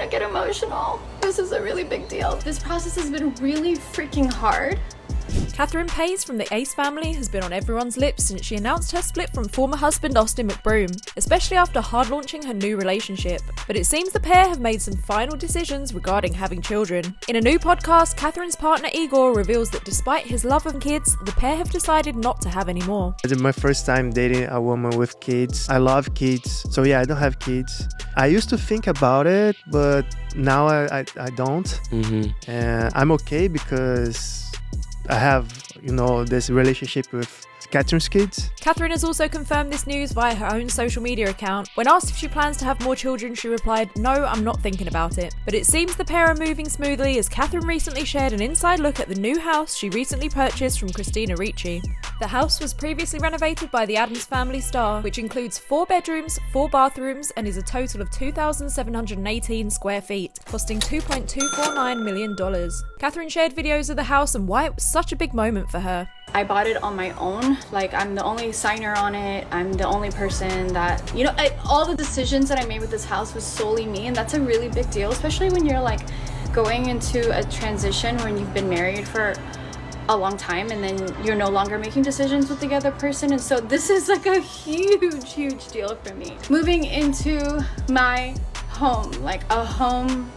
gonna get emotional. This is a really big deal. This process has been really freaking hard. Catherine Paiz from the Ace family has been on everyone's lips since she announced her split from former husband Austin McBroom, especially after hard launching her new relationship. But it seems the pair have made some final decisions regarding having children. In a new podcast, Catherine's partner Igor reveals that despite his love of kids, the pair have decided not to have any more. It's my first time dating a woman with kids. I love kids, so yeah, I don't have kids. I used to think about it, but now I don't. And I'm okay because I have, this relationship with Catherine's kids. Catherine has also confirmed this news via her own social media account. When asked if she plans to have more children, she replied, "No, I'm not thinking about it." But it seems the pair are moving smoothly, as Catherine recently shared an inside look at the new house she recently purchased from Christina Ricci. The house was previously renovated by the Addams Family star, which includes 4 bedrooms, 4 bathrooms, and is a total of 2,718 square feet, costing $2.249 million. Catherine shared videos of the house and why it was such a big moment for her. I bought it on my own. I'm the only signer on it. I'm the only person that, all the decisions that I made with this house was solely me, and that's a really big deal, especially when you're going into a transition when you've been married for a long time and then you're no longer making decisions with the other person. And so this is a huge deal for me. Moving into my home, a home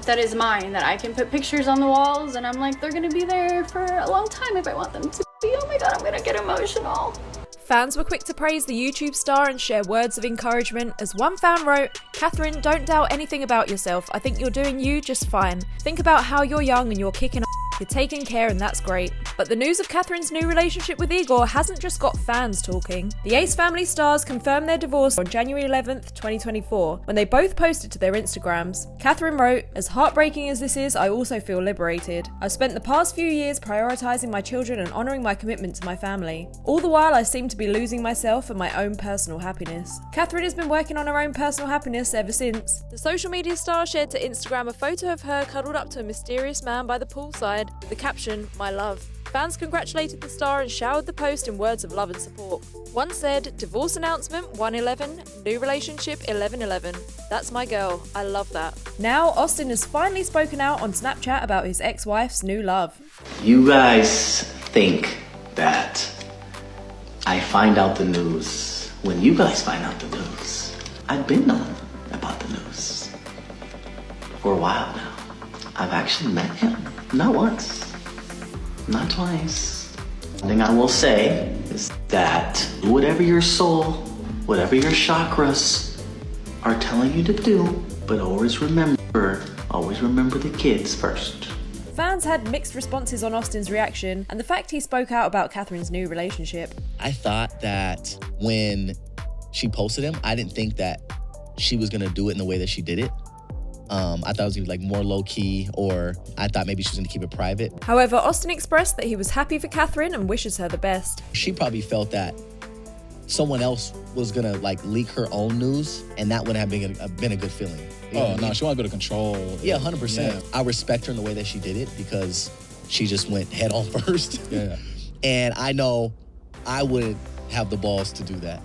that is mine, that I can put pictures on the walls and they're gonna be there for a long time if I want them to be. Oh my God, I'm gonna get emotional. Fans were quick to praise the YouTube star and share words of encouragement, as one fan wrote, "Catherine, don't doubt anything about yourself. I think you're doing you just fine. Think about how you're young and you're kicking you're taking care, and that's great." But the news of Catherine's new relationship with Igor hasn't just got fans talking. The Ace family stars confirmed their divorce on January 11th, 2024, when they both posted to their Instagrams. Catherine wrote, "As heartbreaking as this is, I also feel liberated. I've spent the past few years prioritizing my children and honoring my commitment to my family. All the while, I seem to be losing myself and my own personal happiness." Catherine has been working on her own personal happiness ever since. The social media star shared to Instagram a photo of her cuddled up to a mysterious man by the poolside. The caption, "My love." Fans congratulated the star and showered the post in words of love and support. One said, "Divorce announcement 1/11, new relationship 11/11. That's my girl. I love that." Now, Austin has finally spoken out on Snapchat about his ex-wife's new love. You guys think that I find out the news when you guys find out the news. I've been knowing about the news for a while now. I've actually met him. Not once, not twice. One thing I will say is that whatever your soul, whatever your chakras are telling you to do, but always remember the kids first. Fans had mixed responses on Austin's reaction and the fact he spoke out about Catherine's new relationship. I thought that when she posted him, I didn't think that she was gonna do it in the way that she did it. I thought it was gonna be more low-key, or I thought maybe she was gonna keep it private. However, Austin expressed that he was happy for Catherine and wishes her the best. She probably felt that someone else was gonna leak her own news, and that wouldn't have been a good feeling. She wanted a bit of control. Yeah, 100%. I respect her in the way that she did it because she just went head on first. Yeah. And I know I wouldn't have the balls to do that.